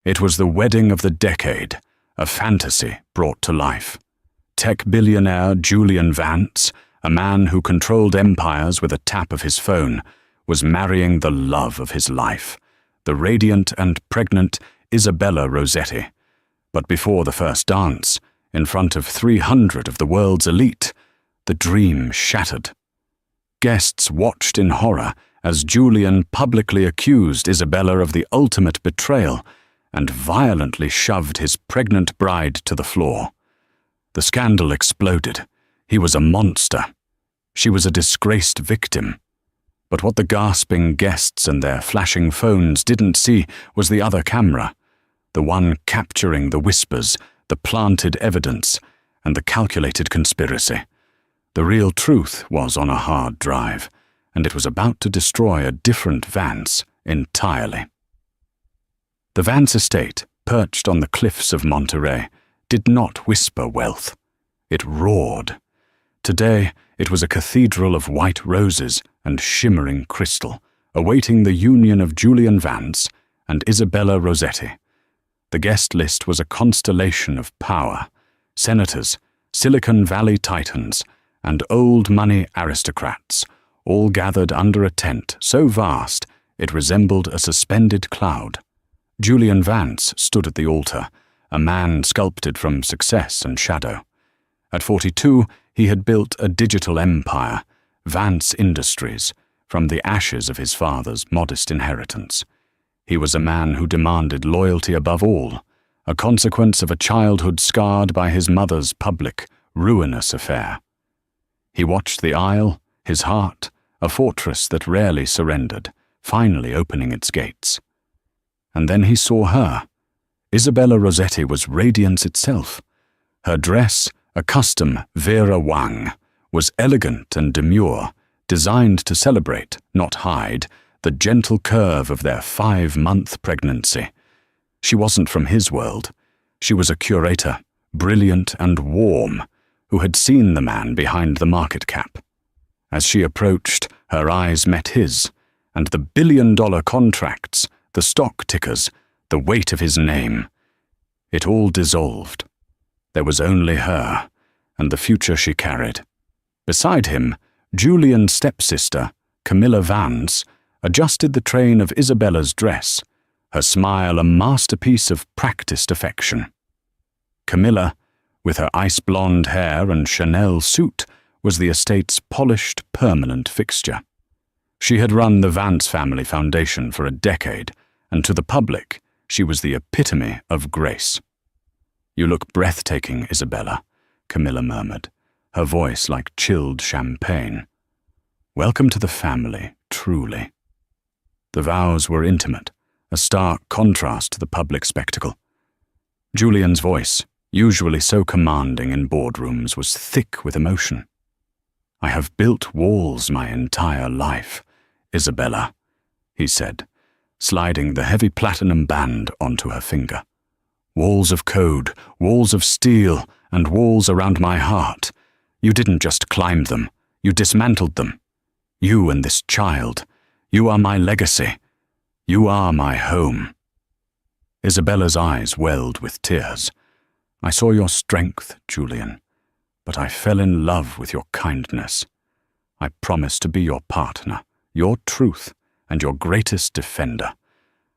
It was the wedding of the decade, a fantasy brought to life. Tech billionaire Julian Vance, a man who controlled empires with a tap of his phone, was marrying the love of his life, the radiant and pregnant Isabella Rossetti. But before the first dance, in front of 300 of the world's elite, the dream shattered. Guests watched in horror as Julian publicly accused Isabella of the ultimate betrayal and violently shoved his pregnant bride to the floor. The scandal exploded. He was a monster. She was a disgraced victim. But what the gasping guests and their flashing phones didn't see was the other camera, the one capturing the whispers, the planted evidence, and the calculated conspiracy. The real truth was on a hard drive, and it was about to destroy a different Vance entirely. The Vance estate, perched on the cliffs of Monterey, did not whisper wealth. It roared. Today, it was a cathedral of white roses and shimmering crystal, awaiting the union of Julian Vance and Isabella Rossetti. The guest list was a constellation of power: senators, Silicon Valley titans, and old money aristocrats, all gathered under a tent so vast it resembled a suspended cloud. Julian Vance stood at the altar, a man sculpted from success and shadow. At 42, he had built a digital empire, Vance Industries, from the ashes of his father's modest inheritance. He was a man who demanded loyalty above all, a consequence of a childhood scarred by his mother's public, ruinous affair. He watched the aisle, his heart, a fortress that rarely surrendered, finally opening its gates. And then he saw her. Isabella Rossetti was radiance itself. Her dress, a custom Vera Wang, was elegant and demure, designed to celebrate, not hide, the gentle curve of their 5-month pregnancy. She wasn't from his world. She was a curator, brilliant and warm, who had seen the man behind the market cap. As she approached, her eyes met his, and the billion-dollar contracts, the stock tickers, the weight of his name. It all dissolved. There was only her, and the future she carried. Beside him, Julian's stepsister, Camilla Vance, adjusted the train of Isabella's dress, her smile a masterpiece of practiced affection. Camilla, with her ice-blonde hair and Chanel suit, was the estate's polished, permanent fixture. She had run the Vance Family Foundation for a decade, and to the public, she was the epitome of grace. "You look breathtaking, Isabella," Camilla murmured, her voice like chilled champagne. "Welcome to the family, truly." The vows were intimate, a stark contrast to the public spectacle. Julian's voice, usually so commanding in boardrooms, was thick with emotion. "I have built walls my entire life, Isabella," he said, sliding the heavy platinum band onto her finger. "Walls of code, walls of steel, and walls around my heart. You didn't just climb them, you dismantled them. You and this child. You are my legacy. You are my home." Isabella's eyes welled with tears. "I saw your strength, Julian, but I fell in love with your kindness. I promise to be your partner, your truth, and your greatest defender.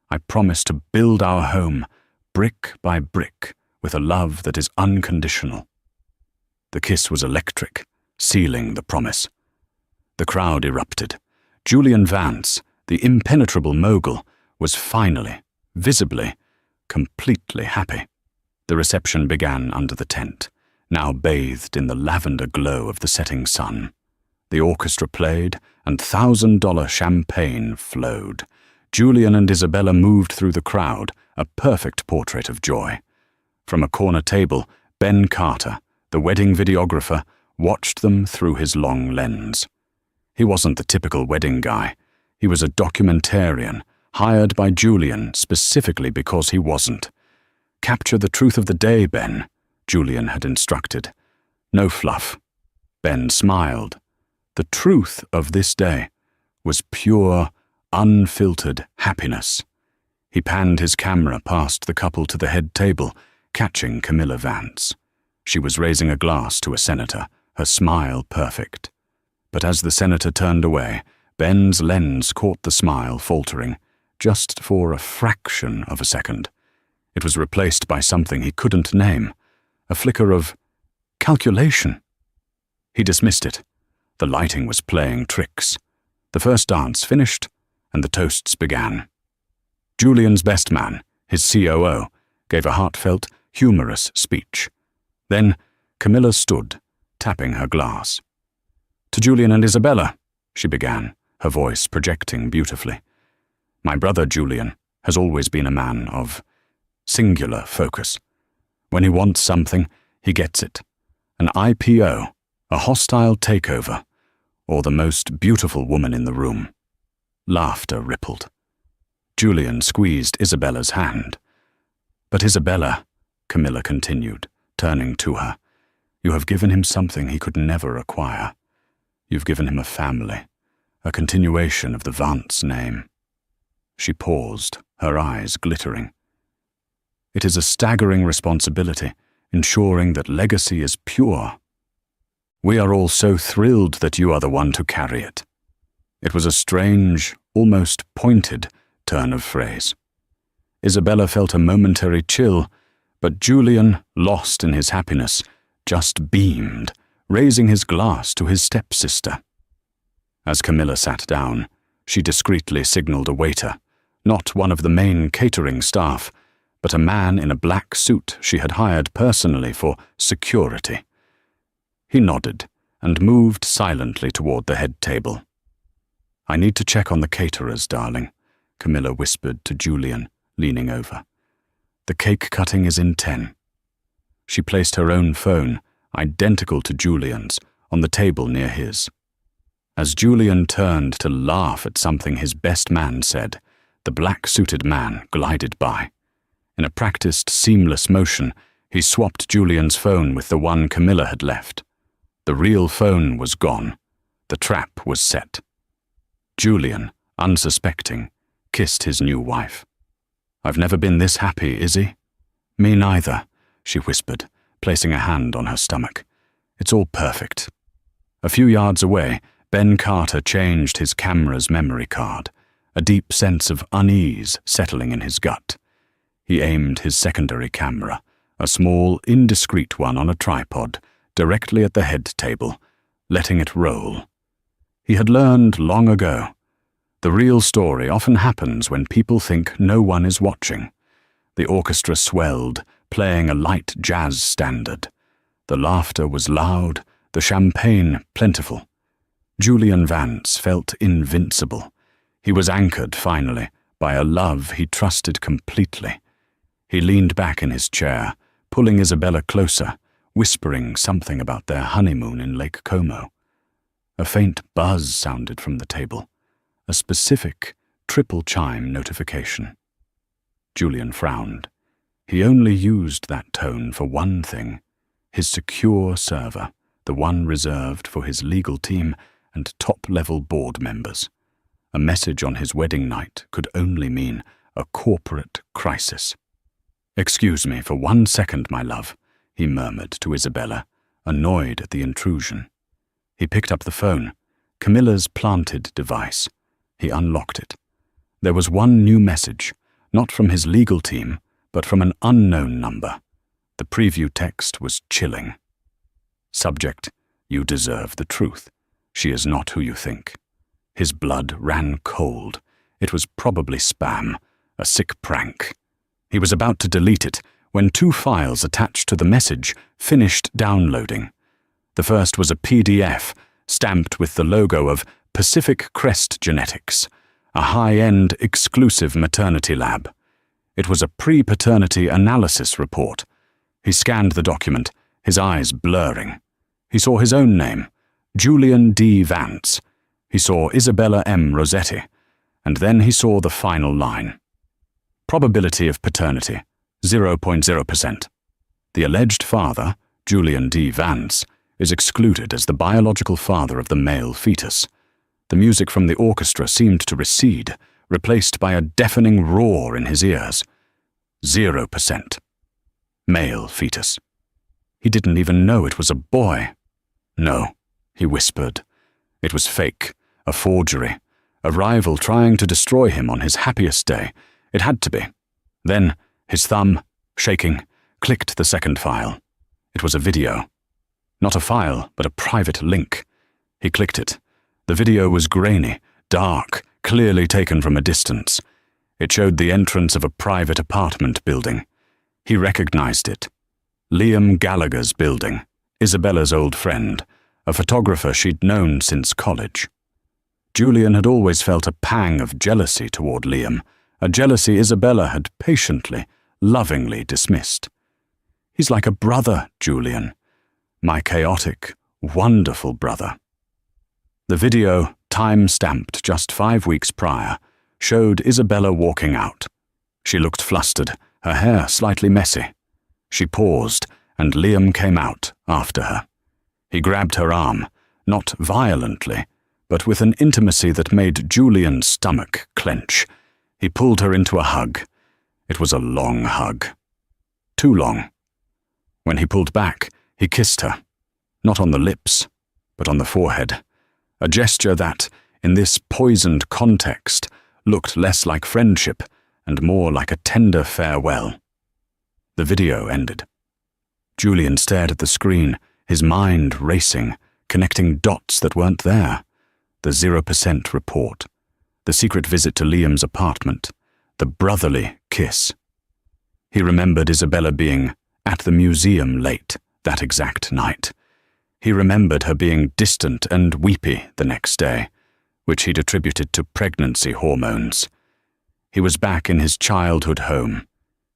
I promise to build our home, brick by brick, with a love that is unconditional." The kiss was electric, sealing the promise. The crowd erupted. Julian Vance, the impenetrable mogul, was finally, visibly, completely happy. The reception began under the tent, now bathed in the lavender glow of the setting sun. The orchestra played, and $1,000 champagne flowed. Julian and Isabella moved through the crowd, a perfect portrait of joy. From a corner table, Ben Carter, the wedding videographer, watched them through his long lens. He wasn't the typical wedding guy. He was a documentarian, hired by Julian specifically because he wasn't. "Capture the truth of the day, Ben," Julian had instructed. "No fluff." Ben smiled. The truth of this day was pure, unfiltered happiness. He panned his camera past the couple to the head table, catching Camilla Vance. She was raising a glass to a senator, her smile perfect. But as the senator turned away, Ben's lens caught the smile faltering, just for a fraction of a second. It was replaced by something he couldn't name, a flicker of calculation. He dismissed it. The lighting was playing tricks. The first dance finished, and the toasts began. Julian's best man, his COO, gave a heartfelt, humorous speech. Then Camilla stood, tapping her glass. "To Julian and Isabella," she began, her voice projecting beautifully. "My brother Julian has always been a man of singular focus. When he wants something, he gets it. An IPO, a hostile takeover, or the most beautiful woman in the room." Laughter rippled. Julian squeezed Isabella's hand. "But Isabella," Camilla continued, turning to her, "you have given him something he could never acquire. You've given him a family, a continuation of the Vance name." She paused, her eyes glittering. "It is a staggering responsibility, ensuring that legacy is pure. We are all so thrilled that you are the one to carry it." It was a strange, almost pointed turn of phrase. Isabella felt a momentary chill, but Julian, lost in his happiness, just beamed, raising his glass to his stepsister. As Camilla sat down, she discreetly signaled a waiter, not one of the main catering staff, but a man in a black suit she had hired personally for security. He nodded and moved silently toward the head table. "I need to check on the caterers, darling," Camilla whispered to Julian, leaning over. "The cake cutting is in 10. She placed her own phone, identical to Julian's, on the table near his. As Julian turned to laugh at something his best man said, the black-suited man glided by. In a practiced, seamless motion, he swapped Julian's phone with the one Camilla had left. The real phone was gone. The trap was set. Julian, unsuspecting, kissed his new wife. "I've never been this happy, Izzy." "Me neither," she whispered, placing a hand on her stomach. "It's all perfect." A few yards away, Ben Carter changed his camera's memory card, a deep sense of unease settling in his gut. He aimed his secondary camera, a small, indiscreet one on a tripod, directly at the head table, letting it roll. He had learned long ago. The real story often happens when people think no one is watching. The orchestra swelled, playing a light jazz standard. The laughter was loud, the champagne plentiful. Julian Vance felt invincible. He was anchored, finally, by a love he trusted completely. He leaned back in his chair, pulling Isabella closer, whispering something about their honeymoon in Lake Como. A faint buzz sounded from the table, a specific triple chime notification. Julian frowned. He only used that tone for one thing: his secure server, the one reserved for his legal team and top-level board members. A message on his wedding night could only mean a corporate crisis. "Excuse me for 1 second, my love," he murmured to Isabella, annoyed at the intrusion. He picked up the phone, Camilla's planted device. He unlocked it. There was one new message, not from his legal team, but from an unknown number. The preview text was chilling. Subject: "You deserve the truth. She is not who you think." His blood ran cold. It was probably spam, a sick prank. He was about to delete it when 2 files attached to the message finished downloading. The first was a PDF stamped with the logo of Pacific Crest Genetics, a high-end exclusive maternity lab. It was a pre-paternity analysis report. He scanned the document, his eyes blurring. He saw his own name, Julian D. Vance. He saw Isabella M. Rossetti, and then he saw the final line. Probability of paternity, 0.0%. The alleged father, Julian D. Vance, is excluded as the biological father of the male fetus. The music from the orchestra seemed to recede, replaced by a deafening roar in his ears. 0%. Male fetus. He didn't even know it was a boy. No, he whispered. It was fake, a forgery, a rival trying to destroy him on his happiest day. It had to be. Then, his thumb, shaking, clicked the second file. It was a video. Not a file, but a private link. He clicked it. The video was grainy, dark, clearly taken from a distance. It showed the entrance of a private apartment building. He recognized it. Liam Gallagher's building, Isabella's old friend, a photographer she'd known since college. Julian had always felt a pang of jealousy toward Liam, a jealousy Isabella had patiently, lovingly dismissed. He's like a brother, Julian. My chaotic, wonderful brother. The video, time-stamped just 5 weeks prior, showed Isabella walking out. She looked flustered, her hair slightly messy. She paused, and Liam came out after her. He grabbed her arm, not violently, but with an intimacy that made Julian's stomach clench. He pulled her into a hug. It was a long hug. Too long. When he pulled back, he kissed her, not on the lips, but on the forehead, a gesture that, in this poisoned context, looked less like friendship and more like a tender farewell. The video ended. Julian stared at the screen, his mind racing, connecting dots that weren't there. The 0% report, the secret visit to Liam's apartment, the brotherly kiss. He remembered Isabella being at the museum late that exact night. He remembered her being distant and weepy the next day, which he'd attributed to pregnancy hormones. He was back in his childhood home.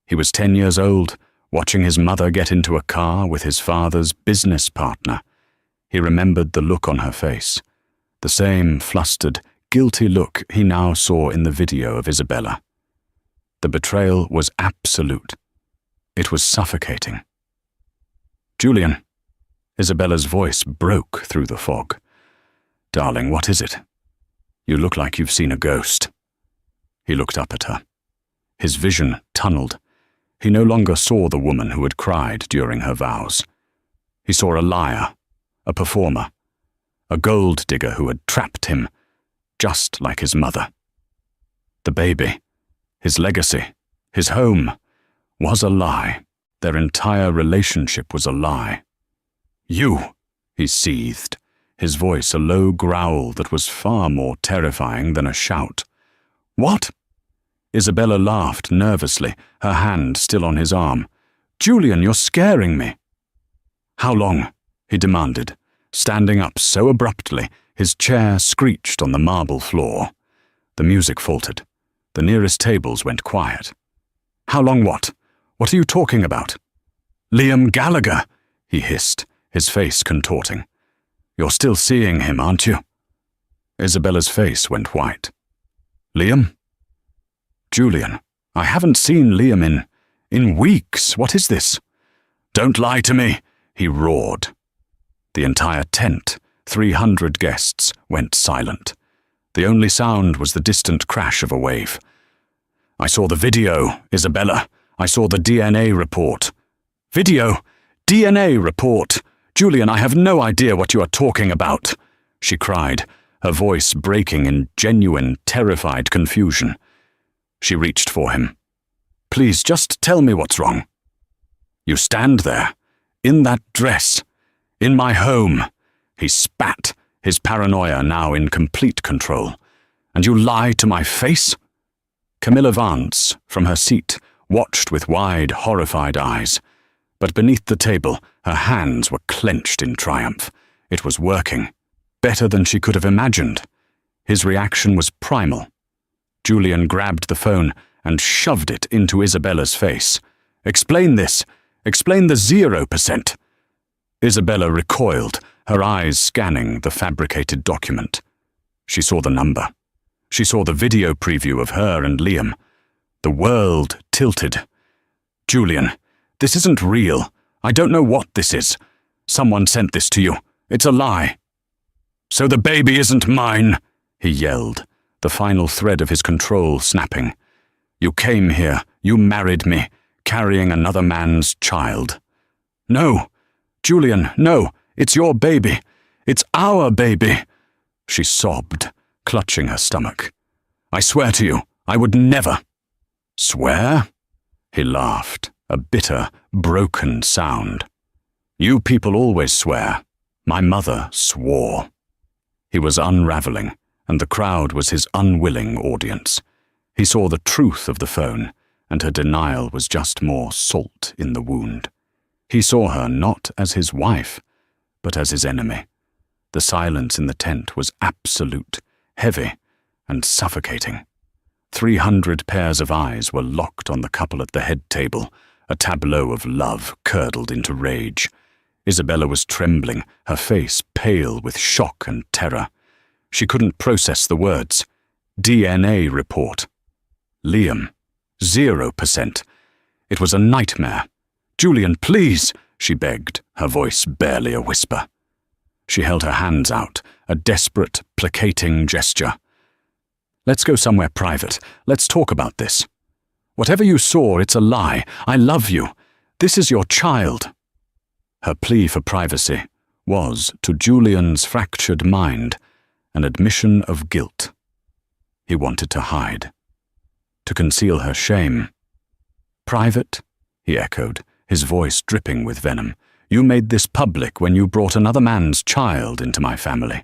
He was 10 years old, watching his mother get into a car with his father's business partner. He remembered the look on her face, the same flustered, guilty look he now saw in the video of Isabella. The betrayal was absolute. It was suffocating. "Julian." Isabella's voice broke through the fog. "Darling, what is it? You look like you've seen a ghost." He looked up at her. His vision tunneled. He no longer saw the woman who had cried during her vows. He saw a liar, a performer, a gold digger who had trapped him, just like his mother. The baby, his legacy, his home, was a lie. Their entire relationship was a lie. "You," he seethed, his voice a low growl that was far more terrifying than a shout. "What?" Isabella laughed nervously, her hand still on his arm. "Julian, you're scaring me." "How long?" he demanded, standing up so abruptly his chair screeched on the marble floor. The music faltered. The nearest tables went quiet. "How long what? What are you talking about?" "Liam Gallagher," he hissed, his face contorting. "You're still seeing him, aren't you?" Isabella's face went white. "Liam?" "Julian, I haven't seen Liam in weeks. What is this?" "Don't lie to me," he roared. The entire tent, 300 guests, went silent. The only sound was the distant crash of a wave. "I saw the video, Isabella. I saw the DNA report." "Video? DNA report? Julian, I have no idea what you are talking about," she cried, her voice breaking in genuine, terrified confusion. She reached for him. "Please, just tell me what's wrong." "You stand there, in that dress, in my home," he spat, his paranoia now in complete control. "And you lie to my face?" Camilla Vance, from her seat, watched with wide, horrified eyes. But beneath the table, her hands were clenched in triumph. It was working. Better than she could have imagined. His reaction was primal. Julian grabbed the phone and shoved it into Isabella's face. "Explain this. Explain the 0%. Isabella recoiled, her eyes scanning the fabricated document. She saw the number. She saw the video preview of her and Liam. The world tilted. "Julian, this isn't real. I don't know what this is. Someone sent this to you. It's a lie." "So the baby isn't mine," he yelled. the final thread of his control snapping. "You came here, you married me, carrying another man's child." "No, Julian, no, it's your baby. It's our baby," she sobbed, clutching her stomach. "I swear to you, I would never." "Swear?" He laughed, a bitter, broken sound. "You people always swear. My mother swore." He was unraveling, and the crowd was his unwilling audience. He saw the truth of the phone, and her denial was just more salt in the wound. He saw her not as his wife, but as his enemy. The silence in the tent was absolute, heavy, and suffocating. 300 pairs of eyes were locked on the couple at the head table, a tableau of love curdled into rage. Isabella was trembling, her face pale with shock and terror. She couldn't process the words. DNA report. Liam. 0%. It was a nightmare. "Julian, please," she begged, her voice barely a whisper. She held her hands out, a desperate, placating gesture. "Let's go somewhere private. Let's talk about this. Whatever you saw, it's a lie. I love you. This is your child." Her plea for privacy was, to Julian's fractured mind, an admission of guilt. He wanted to hide, to conceal her shame. "Private?" he echoed, his voice dripping with venom. "You made this public when you brought another man's child into my family.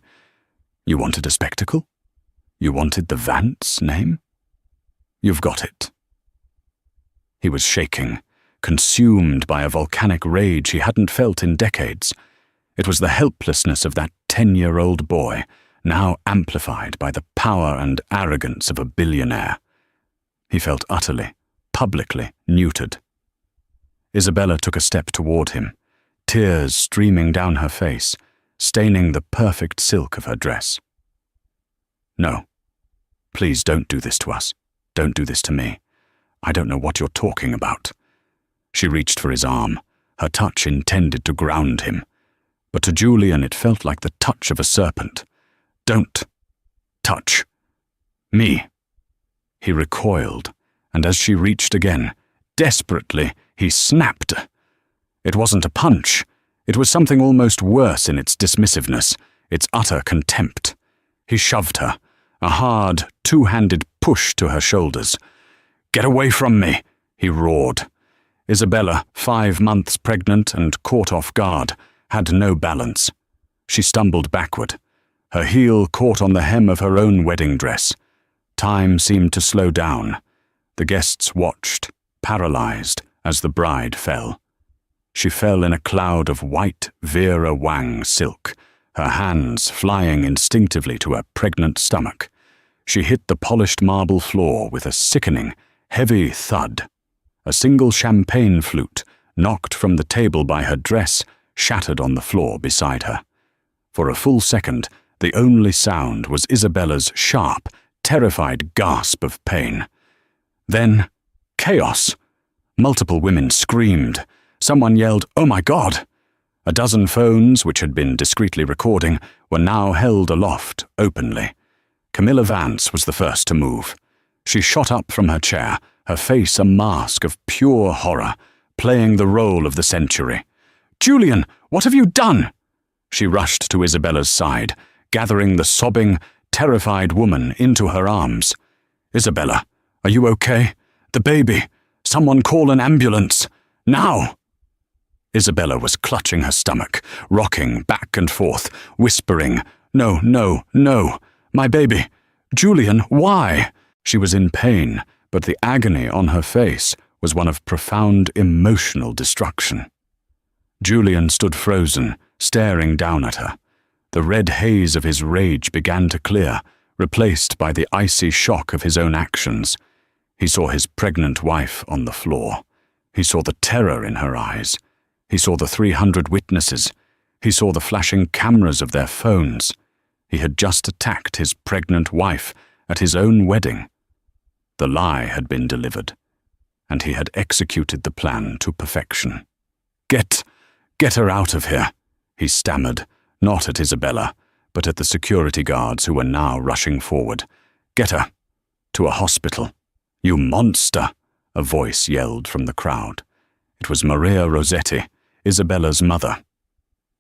You wanted a spectacle? You wanted the Vance name? You've got it." He was shaking, consumed by a volcanic rage he hadn't felt in decades. It was the helplessness of that 10-year-old boy, now amplified by the power and arrogance of a billionaire. He felt utterly, publicly neutered. Isabella took a step toward him, tears streaming down her face, staining the perfect silk of her dress. "No. Please don't do this to us. Don't do this to me. I don't know what you're talking about." She reached for his arm, her touch intended to ground him. But to Julian it felt like the touch of a serpent. "Don't touch me." He recoiled, and as she reached again, desperately, he snapped. It wasn't a punch. It was something almost worse in its dismissiveness, its utter contempt. He shoved her, a hard, two-handed push to her shoulders. "Get away from me," he roared. Isabella, 5 months pregnant and caught off guard, had no balance. She stumbled backward. Her heel caught on the hem of her own wedding dress. Time seemed to slow down. The guests watched, paralyzed, as the bride fell. She fell in a cloud of white Vera Wang silk, her hands flying instinctively to her pregnant stomach. She hit the polished marble floor with a sickening, heavy thud. A single champagne flute, knocked from the table by her dress, shattered on the floor beside her. For a full second, the only sound was Isabella's sharp, terrified gasp of pain. Then, chaos. Multiple women screamed. Someone yelled, "Oh my God!" A dozen phones, which had been discreetly recording, were now held aloft, openly. Camilla Vance was the first to move. She shot up from her chair, her face a mask of pure horror, playing the role of the century. "Julian, what have you done?" She rushed to Isabella's side, gathering the sobbing, terrified woman into her arms. "Isabella, are you okay? The baby! Someone call an ambulance! Now!" Isabella was clutching her stomach, rocking back and forth, whispering, "No, no, no! My baby! Julian, why?" She was in pain, but the agony on her face was one of profound emotional destruction. Julian stood frozen, staring down at her. The red haze of his rage began to clear, replaced by the icy shock of his own actions. He saw his pregnant wife on the floor. He saw the terror in her eyes. He saw the 300 witnesses. He saw the flashing cameras of their phones. He had just attacked his pregnant wife at his own wedding. The lie had been delivered, and he had executed the plan to perfection. Get her out of here," he stammered, not at Isabella, but at the security guards who were now rushing forward. Get her. To a hospital. You monster, a voice yelled from the crowd. It was Maria Rossetti, Isabella's mother.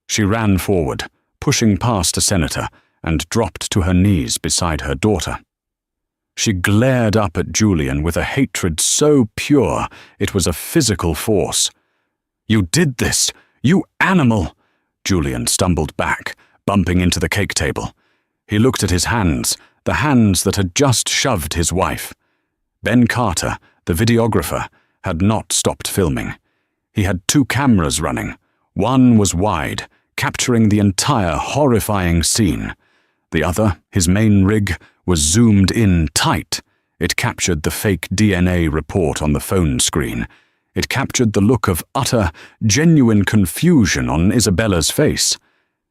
She ran forward, pushing past a senator, and dropped to her knees beside her daughter. She glared up at Julian with a hatred so pure it was a physical force. "You did this! You animal!" Julian stumbled back, bumping into the cake table. He looked at his hands, the hands that had just shoved his wife. Ben Carter, the videographer, had not stopped filming. He had 2 cameras running. One was wide, capturing the entire horrifying scene. The other, his main rig, was zoomed in tight. It captured the fake DNA report on the phone screen. It captured the look of utter, genuine confusion on Isabella's face.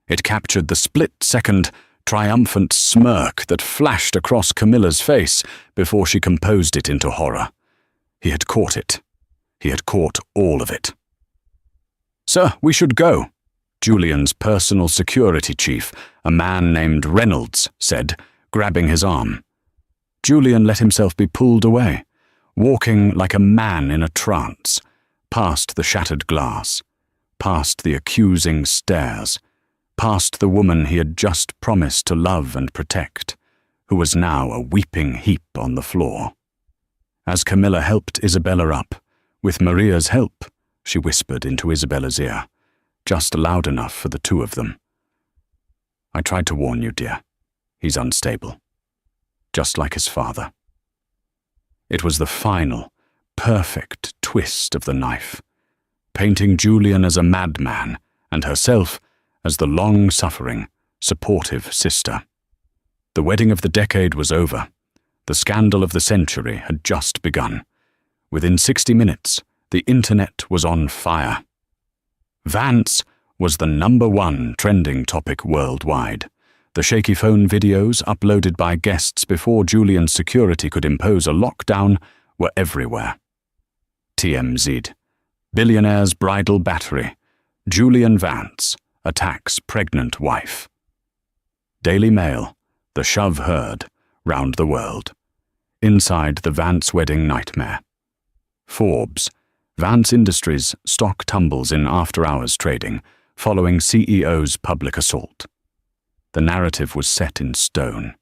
It captured the split-second, triumphant smirk that flashed across Camilla's face before she composed it into horror. He had caught it. He had caught all of it. "Sir, we should go," Julian's personal security chief, a man named Reynolds, said, grabbing his arm. Julian let himself be pulled away, walking like a man in a trance, past the shattered glass, past the accusing stares, past the woman he had just promised to love and protect, who was now a weeping heap on the floor. As Camilla helped Isabella up, with Maria's help, she whispered into Isabella's ear, just loud enough for the 2 of them. "I tried to warn you, dear. He's unstable. Just like his father." It was the final, perfect twist of the knife, painting Julian as a madman and herself as the long-suffering, supportive sister. The wedding of the decade was over. The scandal of the century had just begun. Within 60 minutes, the internet was on fire. Vance was the #1 trending topic worldwide. The shaky phone videos uploaded by guests before Julian's security could impose a lockdown were everywhere. TMZ. Billionaire's bridal battery. Julian Vance attacks pregnant wife. Daily Mail. The shove heard round the world. Inside the Vance wedding nightmare. Forbes. Vance Industries stock tumbles in after-hours trading following CEO's public assault. The narrative was set in stone.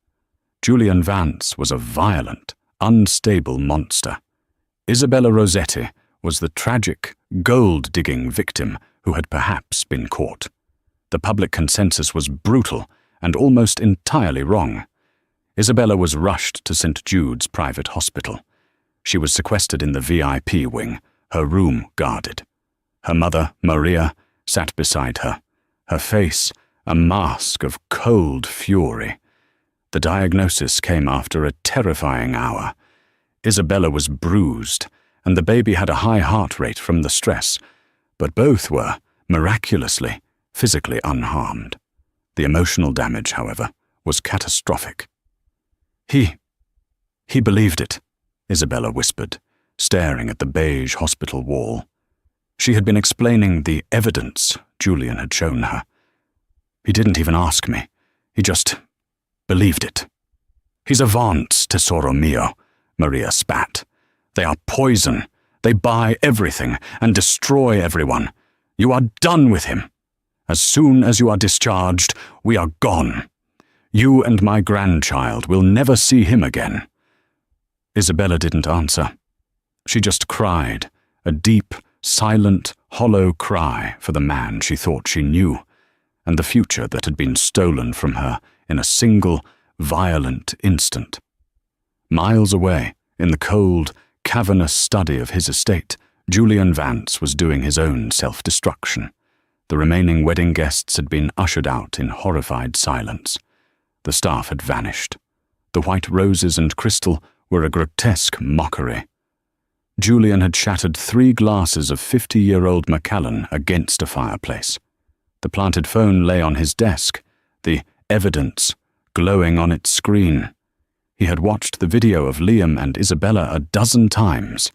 Julian Vance was a violent, unstable monster. Isabella Rossetti was the tragic, gold-digging victim who had perhaps been caught. The public consensus was brutal and almost entirely wrong. Isabella was rushed to St. Jude's private hospital. She was sequestered in the VIP wing, her room guarded. Her mother, Maria, sat beside her, her face a mask of cold fury. The diagnosis came after a terrifying hour. Isabella was bruised, and the baby had a high heart rate from the stress, but both were, miraculously, physically unharmed. The emotional damage, however, was catastrophic. He believed it, Isabella whispered, staring at the beige hospital wall. She had been explaining the evidence Julian had shown her. He didn't even ask me. He just believed it. "He's a Vance, tesoro mio," Maria spat. "They are poison. They buy everything and destroy everyone. You are done with him. As soon as you are discharged, we are gone. You and my grandchild will never see him again." Isabella didn't answer. She just cried, a deep, silent, hollow cry for the man she thought she knew, and the future that had been stolen from her in a single, violent instant. Miles away, in the cold, cavernous study of his estate, Julian Vance was doing his own self-destruction. The remaining wedding guests had been ushered out in horrified silence. The staff had vanished. The white roses and crystal were a grotesque mockery. Julian had shattered 3 glasses of 50-year-old Macallan against a fireplace. The planted phone lay on his desk, the evidence glowing on its screen. He had watched the video of Liam and Isabella a dozen times.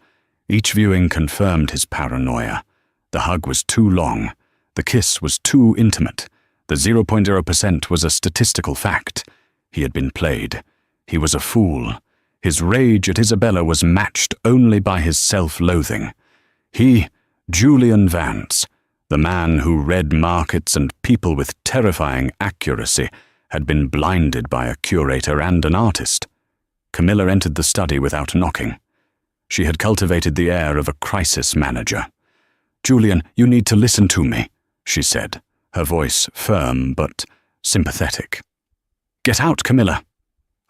Each viewing confirmed his paranoia. The hug was too long. The kiss was too intimate. The 0.0% was a statistical fact. He had been played. He was a fool. His rage at Isabella was matched only by his self-loathing. He, Julian Vance, the man who read markets and people with terrifying accuracy, had been blinded by a curator and an artist. Camilla entered the study without knocking. She had cultivated the air of a crisis manager. "Julian, you need to listen to me," she said, her voice firm but sympathetic. "Get out, Camilla."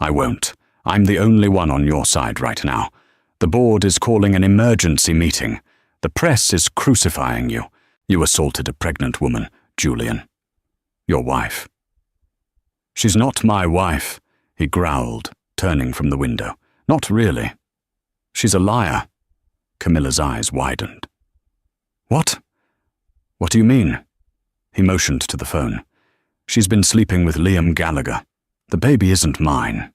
"I won't. I'm the only one on your side right now. The board is calling an emergency meeting. The press is crucifying you. You assaulted a pregnant woman, Julian. Your wife." "She's not my wife," he growled, turning from the window. "Not really." "She's a liar." Camilla's eyes widened. "What? What do you mean?" He motioned to the phone. "She's been sleeping with Liam Gallagher. The baby isn't mine."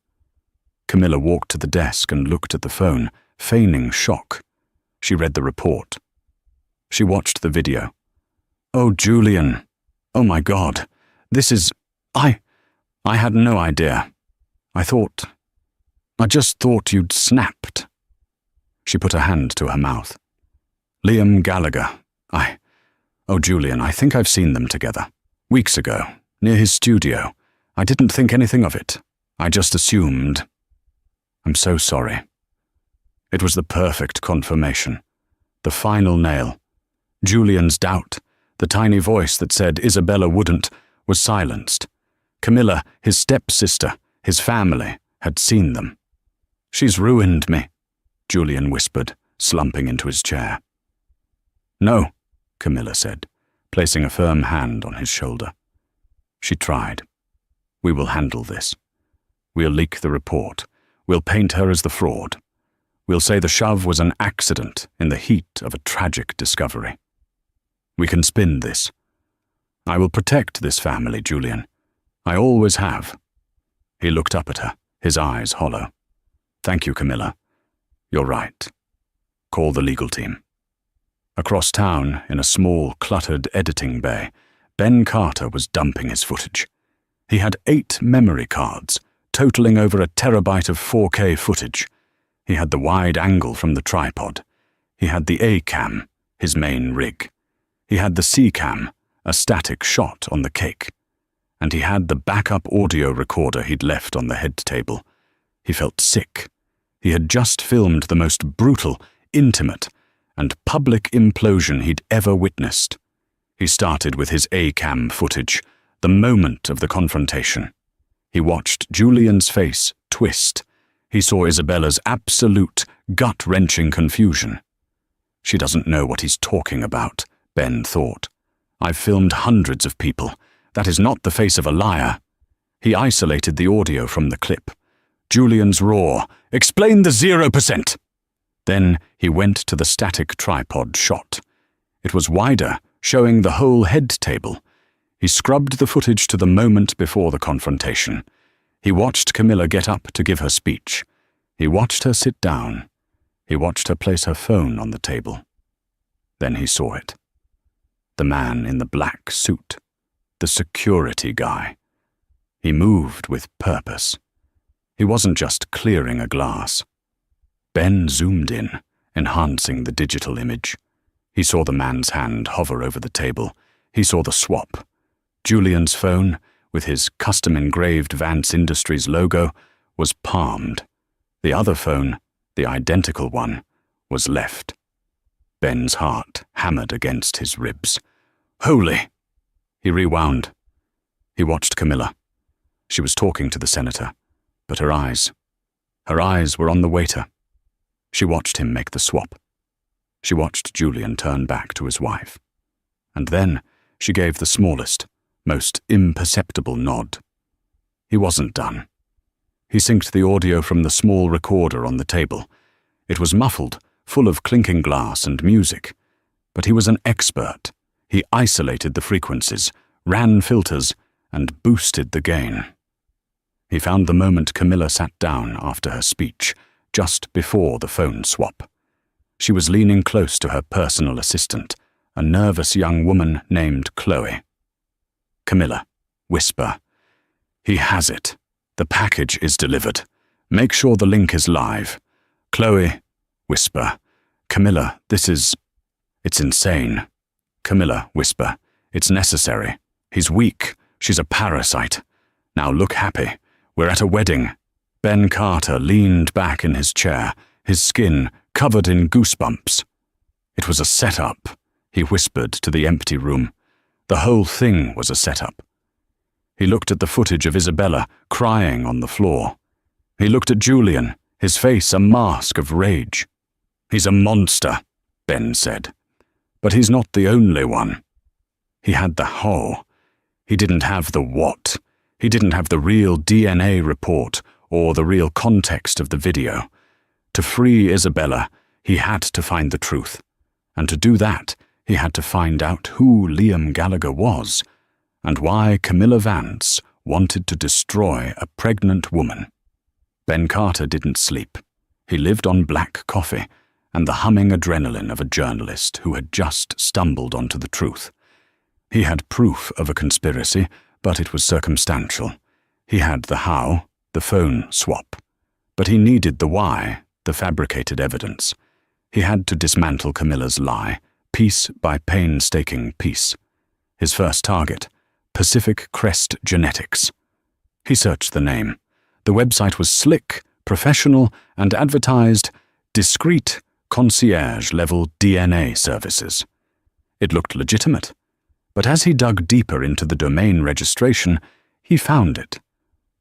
Camilla walked to the desk and looked at the phone, feigning shock. She read the report. She watched the video. "Oh, Julian. Oh my God. This is... I had no idea. I just thought you'd snapped." She put a hand to her mouth. "Liam Gallagher. Oh, Julian, I think I've seen them together. Weeks ago, near his studio. I didn't think anything of it. I just assumed. I'm so sorry." It was the perfect confirmation. The final nail. Julian's doubt, the tiny voice that said Isabella wouldn't, was silenced. Camilla, his stepsister, his family, had seen them. "She's ruined me," Julian whispered, slumping into his chair. "No," Camilla said, placing a firm hand on his shoulder. She tried. "We will handle this. We'll leak the report. We'll paint her as the fraud. We'll say the shove was an accident in the heat of a tragic discovery. We can spin this. I will protect this family, Julian. I always have." He looked up at her, his eyes hollow. "Thank you, Camilla. You're right. Call the legal team." Across town, in a small, cluttered editing bay, Ben Carter was dumping his footage. He had 8 memory cards, totaling over a terabyte of 4K footage. He had the wide angle from the tripod. He had the A-cam, his main rig. He had the C-cam, a static shot on the cake. And he had the backup audio recorder he'd left on the head table. He felt sick. He had just filmed the most brutal, intimate, and public implosion he'd ever witnessed. He started with his A-cam footage, the moment of the confrontation. He watched Julian's face twist. He saw Isabella's absolute, gut-wrenching confusion. "She doesn't know what he's talking about," Ben thought. "I've filmed hundreds of people. That is not the face of a liar." He isolated the audio from the clip. Julian's roar, "Explain the 0%!" Then he went to the static tripod shot. It was wider, showing the whole head table. He scrubbed the footage to the moment before the confrontation. He watched Camilla get up to give her speech. He watched her sit down. He watched her place her phone on the table. Then he saw it. The man in the black suit. The security guy. He moved with purpose. He wasn't just clearing a glass. Ben zoomed in, enhancing the digital image. He saw the man's hand hover over the table. He saw the swap. Julian's phone, with his custom-engraved Vance Industries logo, was palmed. The other phone, the identical one, was left. Ben's heart hammered against his ribs. "Holy!" He rewound. He watched Camilla. She was talking to the senator, but her eyes were on the waiter. She watched him make the swap. She watched Julian turn back to his wife. And then she gave the smallest, most imperceptible nod. He wasn't done. He synced the audio from the small recorder on the table. It was muffled, full of clinking glass and music. But he was an expert. He isolated the frequencies, ran filters, and boosted the gain. He found the moment Camilla sat down after her speech, just before the phone swap. She was leaning close to her personal assistant, a nervous young woman named Chloe. "Camilla, whisper. He has it. The package is delivered. Make sure the link is live. Chloe, whisper. Camilla, it's insane. Camilla, whisper. It's necessary. He's weak. She's a parasite. Now look happy. We're at a wedding. Ben Carter leaned back in his chair, his skin covered in goosebumps. It was a setup, he whispered to the empty room. The whole thing was a setup. He looked at the footage of Isabella crying on the floor. He looked at Julian, his face a mask of rage. He's a monster, Ben said. But he's not the only one. He had the how. He didn't have the what. He didn't have the real DNA report or the real context of the video. To free Isabella, he had to find the truth. And to do that, he had to find out who Liam Gallagher was and why Camilla Vance wanted to destroy a pregnant woman. Ben Carter didn't sleep. He lived on black coffee and the humming adrenaline of a journalist who had just stumbled onto the truth. He had proof of a conspiracy, but it was circumstantial. He had the how, the phone swap. But he needed the why, the fabricated evidence. He had to dismantle Camilla's lie, piece by painstaking piece. His first target, Pacific Crest Genetics. He searched the name. The website was slick, professional, and advertised discreet concierge-level DNA services. It looked legitimate. But as he dug deeper into the domain registration, he found it.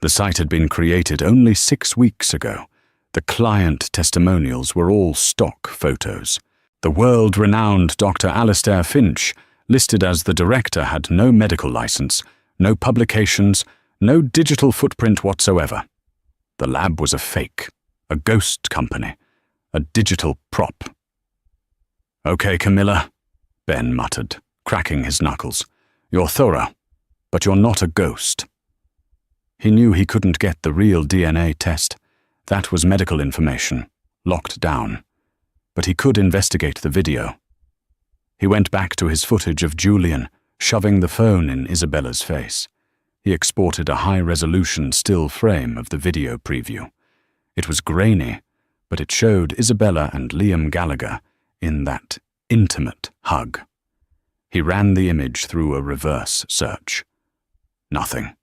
The site had been created only 6 weeks ago. The client testimonials were all stock photos. The world-renowned Dr. Alistair Finch, listed as the director, had no medical license, no publications, no digital footprint whatsoever. The lab was a fake, a ghost company, a digital prop. "Okay, Camilla," Ben muttered, cracking his knuckles. "You're thorough, but you're not a ghost." He knew he couldn't get the real DNA test. That was medical information, locked down. But he could investigate the video. He went back to his footage of Julian, shoving the phone in Isabella's face. He exported a high-resolution still frame of the video preview. It was grainy, but it showed Isabella and Liam Gallagher in that intimate hug. He ran the image through a reverse search. Nothing.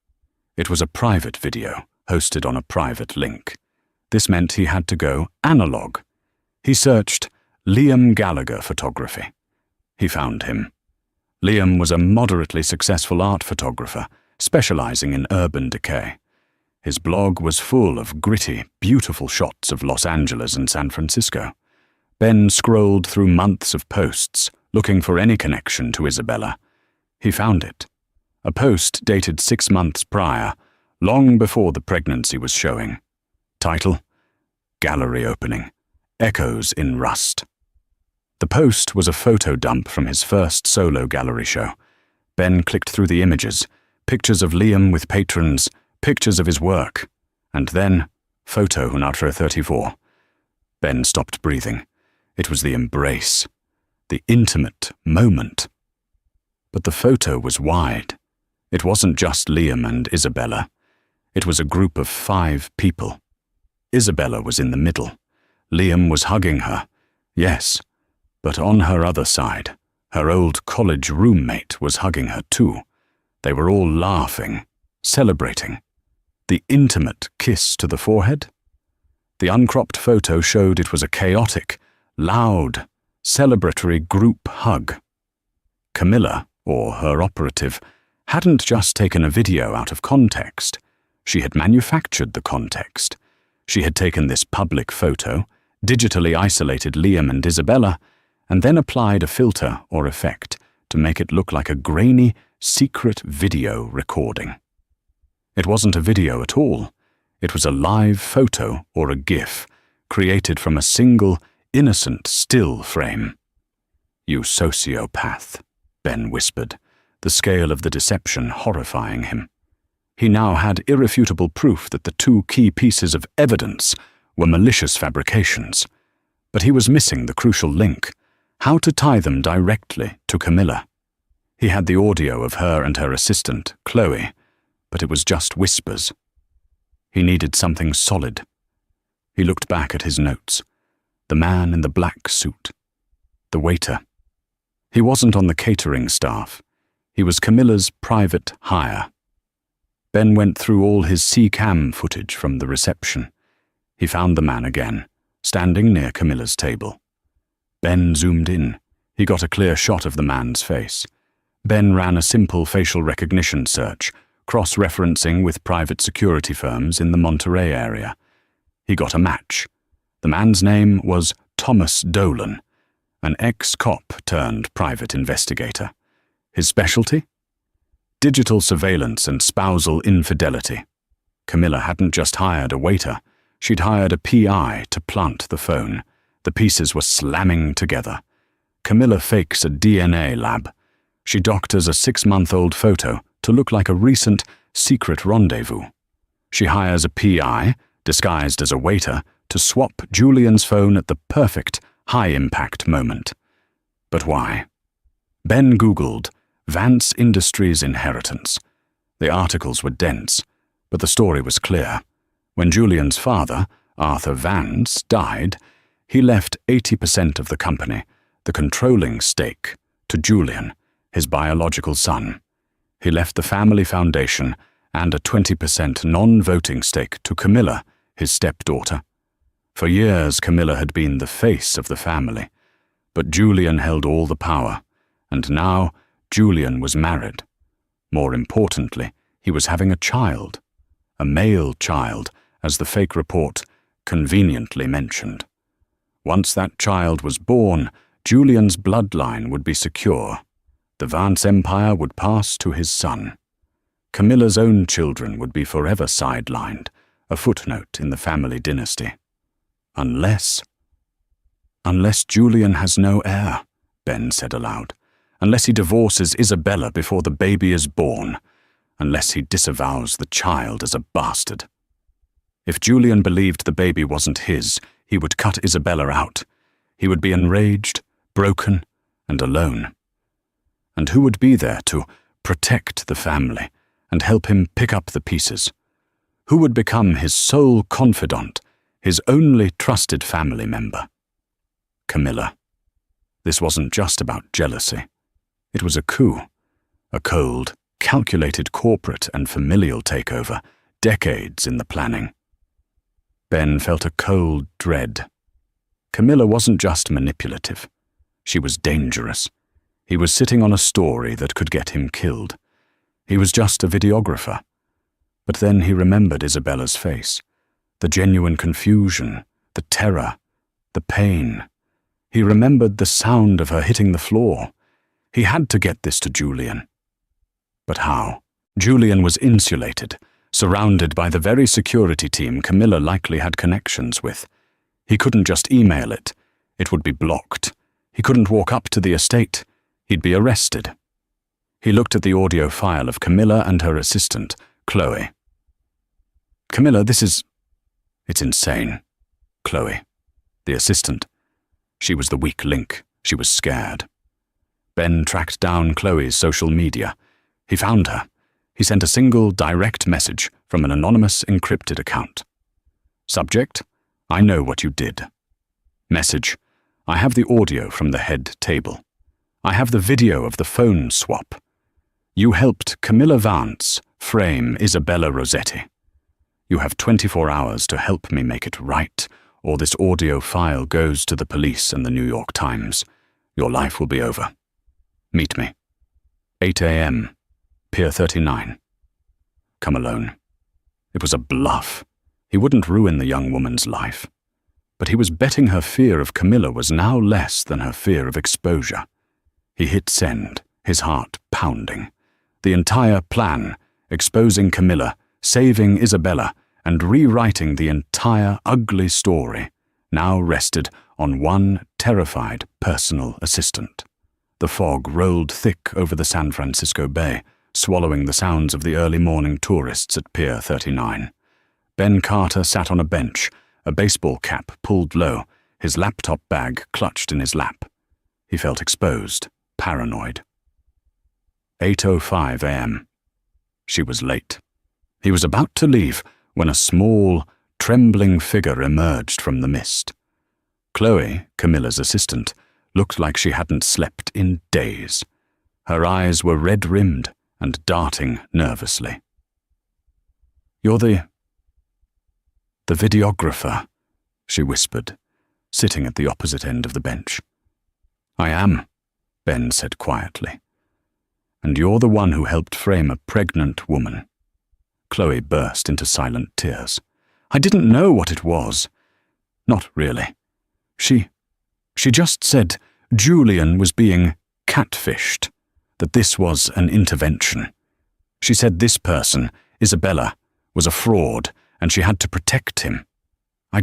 It was a private video, hosted on a private link. This meant he had to go analog. He searched Liam Gallagher photography. He found him. Liam was a moderately successful art photographer, specializing in urban decay. His blog was full of gritty, beautiful shots of Los Angeles and San Francisco. Ben scrolled through months of posts, looking for any connection to Isabella. He found it. A post dated 6 months prior, long before the pregnancy was showing. Title: Gallery Opening. Echoes in Rust. The post was a photo dump from his first solo gallery show. Ben clicked through the images, pictures of Liam with patrons, pictures of his work, and then photo Hunatra 34. Ben stopped breathing. It was the embrace, the intimate moment. But the photo was wide. It wasn't just Liam and Isabella. It was a group of 5 people. Isabella was in the middle. Liam was hugging her, yes, but on her other side, her old college roommate was hugging her too. They were all laughing, celebrating. The intimate kiss to the forehead? The uncropped photo showed it was a chaotic, loud, celebratory group hug. Camilla, or her operative, hadn't just taken a video out of context. She had manufactured the context. She had taken this public photo, digitally isolated Liam and Isabella, and then applied a filter or effect to make it look like a grainy, secret video recording. It wasn't a video at all. It was a live photo or a GIF, created from a single, innocent still frame. "You sociopath," Ben whispered, the scale of the deception horrifying him. He now had irrefutable proof that the 2 key pieces of evidence were malicious fabrications. But he was missing the crucial link, how to tie them directly to Camilla. He had the audio of her and her assistant, Chloe, but it was just whispers. He needed something solid, He looked back at his notes. The man in the black suit. The waiter. He wasn't on the catering staff. He was Camilla's private hire. Ben went through all his C-cam footage from the reception. He found the man again, standing near Camilla's table. Ben zoomed in. He got a clear shot of the man's face. Ben ran a simple facial recognition search, cross-referencing with private security firms in the Monterey area. He got a match. The man's name was Thomas Dolan, an ex-cop turned private investigator. His specialty? Digital surveillance and spousal infidelity. Camilla hadn't just hired a waiter. She'd hired a PI to plant the phone. The pieces were slamming together. Camilla fakes a DNA lab. She doctors a 6-month-old photo to look like a recent secret rendezvous. She hires a PI, disguised as a waiter, to swap Julian's phone at the perfect, high-impact moment. But why? Ben Googled Vance Industries inheritance. The articles were dense, but the story was clear. When Julian's father, Arthur Vance, died, he left 80% of the company, the controlling stake, to Julian, his biological son. He left the family foundation and a 20% non-voting stake to Camilla, his stepdaughter. For years, Camilla had been the face of the family, but Julian held all the power, and now Julian was married. More importantly, he was having a child, a male child, as the fake report conveniently mentioned. Once that child was born, Julian's bloodline would be secure. The Vance empire would pass to his son. Camilla's own children would be forever sidelined, a footnote in the family dynasty. Unless Julian has no heir, Ben said aloud. Unless he divorces Isabella before the baby is born. Unless he disavows the child as a bastard. If Julian believed the baby wasn't his, he would cut Isabella out. He would be enraged, broken, and alone. And who would be there to protect the family and help him pick up the pieces? Who would become his sole confidant, his only trusted family member? Camilla. This wasn't just about jealousy. It was a coup, a cold, calculated corporate and familial takeover, decades in the planning. Ben felt a cold dread. Camilla wasn't just manipulative. She was dangerous. He was sitting on a story that could get him killed. He was just a videographer. But then he remembered Isabella's face, the genuine confusion, the terror, the pain. He remembered the sound of her hitting the floor. He had to get this to Julian. But how? Julian was insulated, surrounded by the very security team Camilla likely had connections with. He couldn't just email it. It would be blocked. He couldn't walk up to the estate. He'd be arrested. He looked at the audio file of Camilla and her assistant, Chloe. Camilla, it's insane. Chloe, the assistant. She was the weak link. She was scared. Ben tracked down Chloe's social media. He found her. He sent a single direct message from an anonymous encrypted account. Subject, I know what you did. Message, I have the audio from the head table. I have the video of the phone swap. You helped Camilla Vance frame Isabella Rossetti. You have 24 hours to help me make it right, or this audio file goes to the police and the New York Times. Your life will be over. Meet me. 8 a.m. Pier 39. Come alone. It was a bluff. He wouldn't ruin the young woman's life. But he was betting her fear of Camilla was now less than her fear of exposure. He hit send, his heart pounding. The entire plan, exposing Camilla, saving Isabella, and rewriting the entire ugly story, now rested on one terrified personal assistant. The fog rolled thick over the San Francisco Bay, swallowing the sounds of the early morning tourists at Pier 39. Ben Carter sat on a bench, a baseball cap pulled low, his laptop bag clutched in his lap. He felt exposed, paranoid. 8:05 a.m. She was late. He was about to leave when a small, trembling figure emerged from the mist. Chloe, Camilla's assistant, looked like she hadn't slept in days. Her eyes were red-rimmed and darting nervously. "You're the videographer," she whispered, sitting at the opposite end of the bench. "I am," Ben said quietly. "And you're the one who helped frame a pregnant woman." Chloe burst into silent tears. "I didn't know what it was." "Not really. She just said Julian was being catfished, that this was an intervention. She said this person, Isabella, was a fraud and she had to protect him. I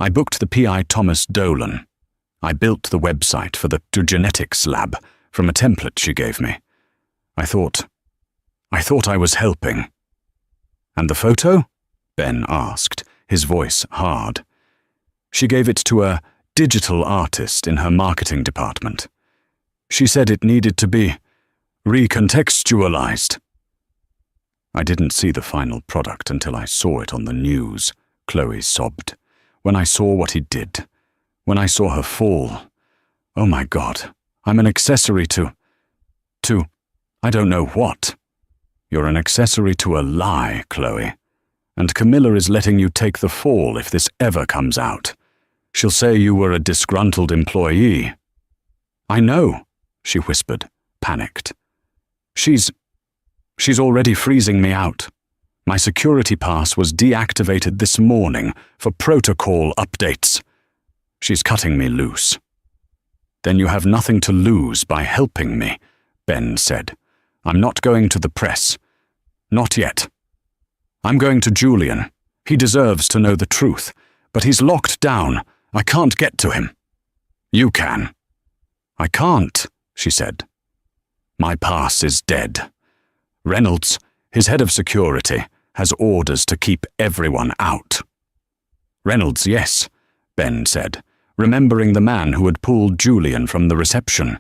booked the PI Thomas Dolan. I built the website for the genetics lab from a template she gave me. I thought I was helping." "And the photo?" Ben asked, his voice hard. "She gave it to a digital artist in her marketing department. She said it needed to be recontextualized." "I didn't see the final product until I saw it on the news," Chloe sobbed. "When I saw what he did, when I saw her fall, oh my God, I'm an accessory to I don't know what." "You're an accessory to a lie, Chloe. And Camilla is letting you take the fall if this ever comes out. She'll say you were a disgruntled employee." "I know," she whispered, panicked. She's already freezing me out. My security pass was deactivated this morning for protocol updates. She's cutting me loose." "Then you have nothing to lose by helping me," Ben said. "I'm not going to the press. Not yet. I'm going to Julian. He deserves to know the truth, but he's locked down. I can't get to him." "You can." "I can't," she said. "My pass is dead. Reynolds, his head of security, has orders to keep everyone out." "Reynolds, yes," Ben said, remembering the man who had pulled Julian from the reception.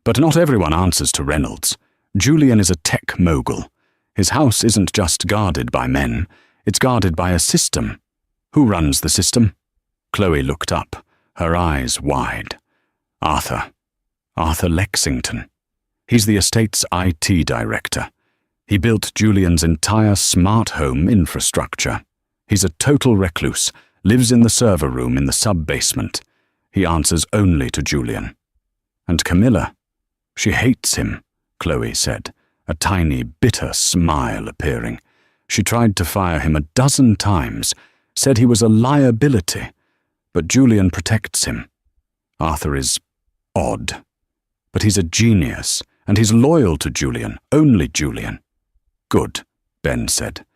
"But not everyone answers to Reynolds. Julian is a tech mogul. His house isn't just guarded by men, it's guarded by a system. Who runs the system?" Chloe looked up, her eyes wide. "Arthur Lexington. He's the estate's IT director. He built Julian's entire smart home infrastructure. He's a total recluse, lives in the server room in the sub-basement. He answers only to Julian. And Camilla, she hates him," Chloe said, a tiny, bitter smile appearing. "She tried to fire him 12 times, said he was a liability, but Julian protects him. Arthur is odd, but he's a genius, and he's loyal to Julian, only Julian." "Good," Ben said.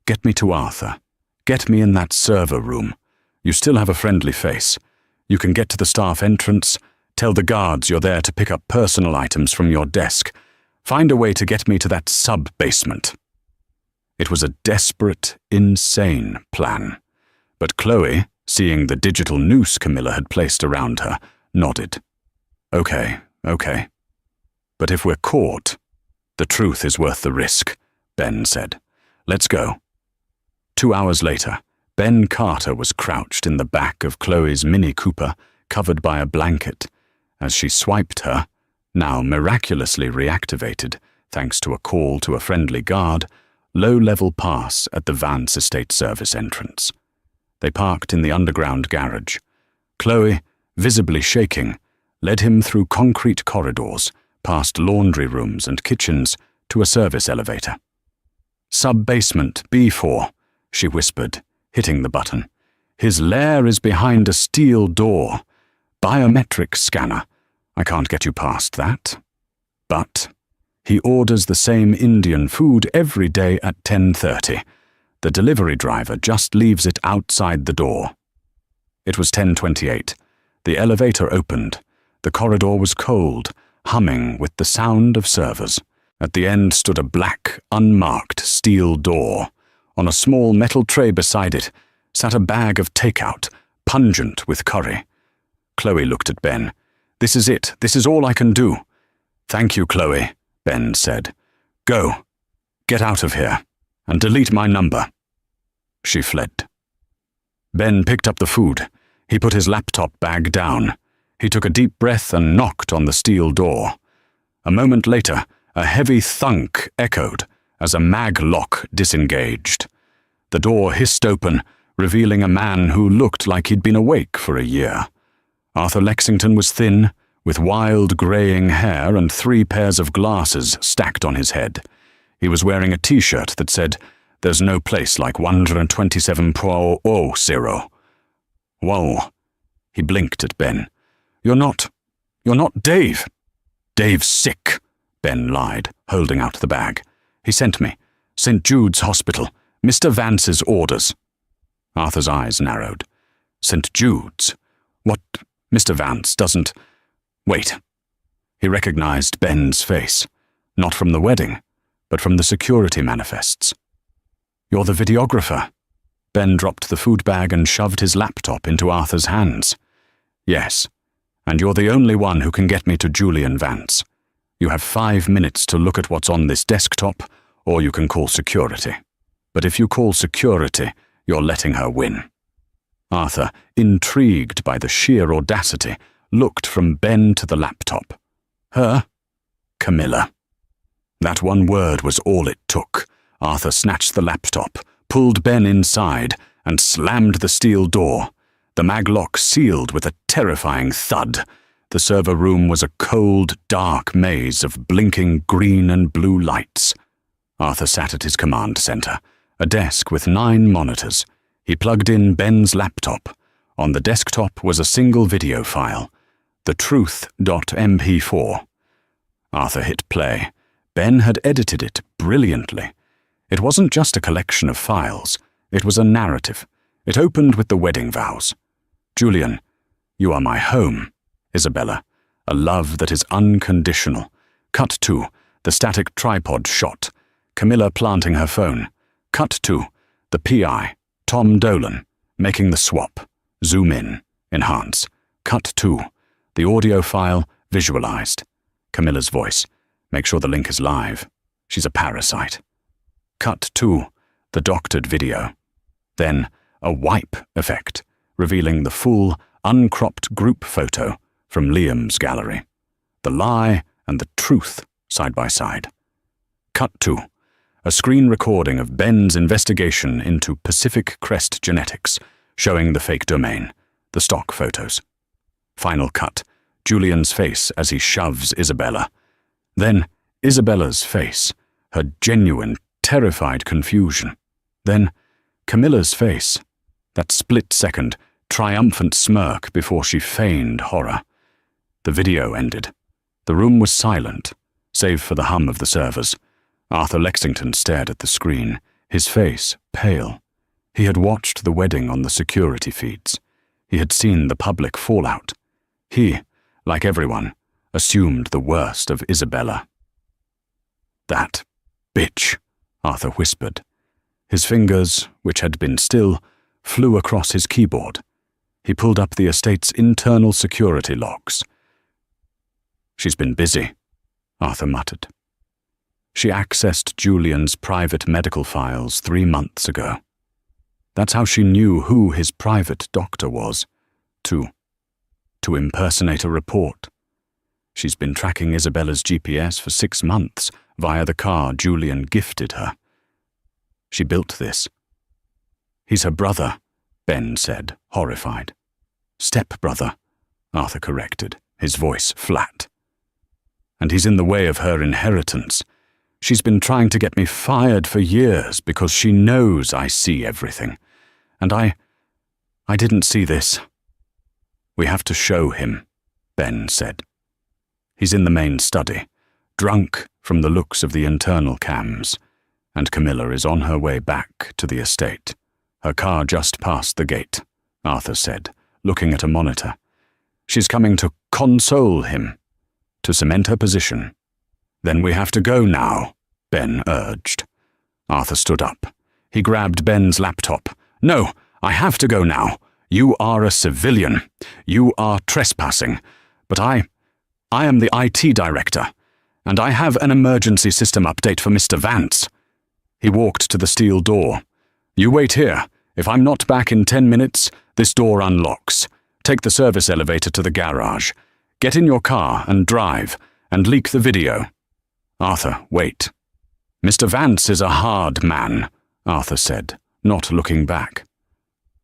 "Get me to Arthur. Get me in that server room. You still have a friendly face. You can get to the staff entrance. Tell the guards you're there to pick up personal items from your desk. Find a way to get me to that sub-basement." It was a desperate, insane plan. But Chloe, seeing the digital noose Camilla had placed around her, nodded. Okay. But if we're caught, the truth is worth the risk," Ben said. "Let's go." 2 hours later, Ben Carter was crouched in the back of Chloe's Mini Cooper, covered by a blanket. As she swiped her, now miraculously reactivated, thanks to a call to a friendly guard, low-level pass at the Vance Estate Service entrance. They parked in the underground garage. Chloe, visibly shaking, led him through concrete corridors, past laundry rooms and kitchens, to a service elevator. "Sub-basement, B4, she whispered, hitting the button. "His lair is behind a steel door. Biometric scanner. I can't get you past that. But he orders the same Indian food every day at 10:30. The delivery driver just leaves it outside the door." It was 10:28. The elevator opened. The corridor was cold, humming with the sound of servers. At the end stood a black, unmarked steel door. On a small metal tray beside it sat a bag of takeout, pungent with curry. Chloe looked at Ben. "This is it. This is all I can do." "Thank you, Chloe," Ben said. "Go. Get out of here. And delete my number." She fled. Ben picked up the food. He put his laptop bag down. He took a deep breath and knocked on the steel door. A moment later, a heavy thunk echoed as a mag lock disengaged. The door hissed open, revealing a man who looked like he'd been awake for a year. Arthur Lexington was thin, with wild greying hair and 3 pairs of glasses stacked on his head. He was wearing a t-shirt that said, "There's no place like 127.00. Whoa. He blinked at Ben. You're not Dave." "Dave's sick," Ben lied, holding out the bag. "He sent me. St. Jude's Hospital. Mr. Vance's orders." Arthur's eyes narrowed. "St. Jude's? What? Mr. Vance doesn't—" "Wait." He recognized Ben's face, not from the wedding, but from the security manifests. "You're the videographer." Ben dropped the food bag and shoved his laptop into Arthur's hands. "Yes, and you're the only one who can get me to Julian Vance. You have 5 minutes to look at what's on this desktop, or you can call security. But if you call security, you're letting her win." Arthur, intrigued by the sheer audacity, looked from Ben to the laptop. Her? Camilla. That one word was all it took. Arthur snatched the laptop, pulled Ben inside, and slammed the steel door. The maglock sealed with a terrifying thud. The server room was a cold, dark maze of blinking green and blue lights. Arthur sat at his command center, a desk with 9 monitors. He plugged in Ben's laptop. On the desktop was a single video file, the truth.mp4. Arthur hit play. Ben had edited it brilliantly. It wasn't just a collection of files. It was a narrative. It opened with the wedding vows. "Julian, you are my home. Isabella, a love that is unconditional." Cut to the static tripod shot. Camilla planting her phone. Cut to the PI, Tom Dolan, making the swap. Zoom in, enhance. Cut to the audio file visualized. Camilla's voice. "Make sure the link is live. She's a parasite." Cut to the doctored video. Then a wipe effect, revealing the full, uncropped group photo from Liam's gallery. The lie and the truth side by side. Cut to a screen recording of Ben's investigation into Pacific Crest Genetics, showing the fake domain, the stock photos. Final cut, Julian's face as he shoves Isabella. Then Isabella's face, her genuine, terrified confusion. Then Camilla's face, that split-second, triumphant smirk before she feigned horror. The video ended. The room was silent, save for the hum of the servers. Arthur Lexington stared at the screen, his face pale. He had watched the wedding on the security feeds. He had seen the public fallout. He, like everyone, assumed the worst of Isabella. "That bitch," Arthur whispered. His fingers, which had been still, flew across his keyboard. He pulled up the estate's internal security logs. "She's been busy," Arthur muttered. "She accessed Julian's private medical files 3 months ago. That's how she knew who his private doctor was. To impersonate a report. She's been tracking Isabella's GPS for 6 months via the car Julian gifted her. She built this." "He's her brother," Ben said, horrified. "Step-brother," Arthur corrected, his voice flat. "And he's in the way of her inheritance. She's been trying to get me fired for years because she knows I see everything. And I didn't see this." "We have to show him," Ben said. "He's in the main study, drunk from the looks of the internal cams, and Camilla is on her way back to the estate. Her car just passed the gate," Arthur said, looking at a monitor. "She's coming to console him, to cement her position." "Then we have to go now," Ben urged. Arthur stood up. He grabbed Ben's laptop. "No, I have to go now. You are a civilian. You are trespassing. But I am the IT director, and I have an emergency system update for Mr. Vance." He walked to the steel door. "You wait here. If I'm not back in 10 minutes, this door unlocks. Take the service elevator to the garage. Get in your car and drive, and leak the video. Arthur, wait. Mr. Vance is a hard man, Arthur said, not looking back.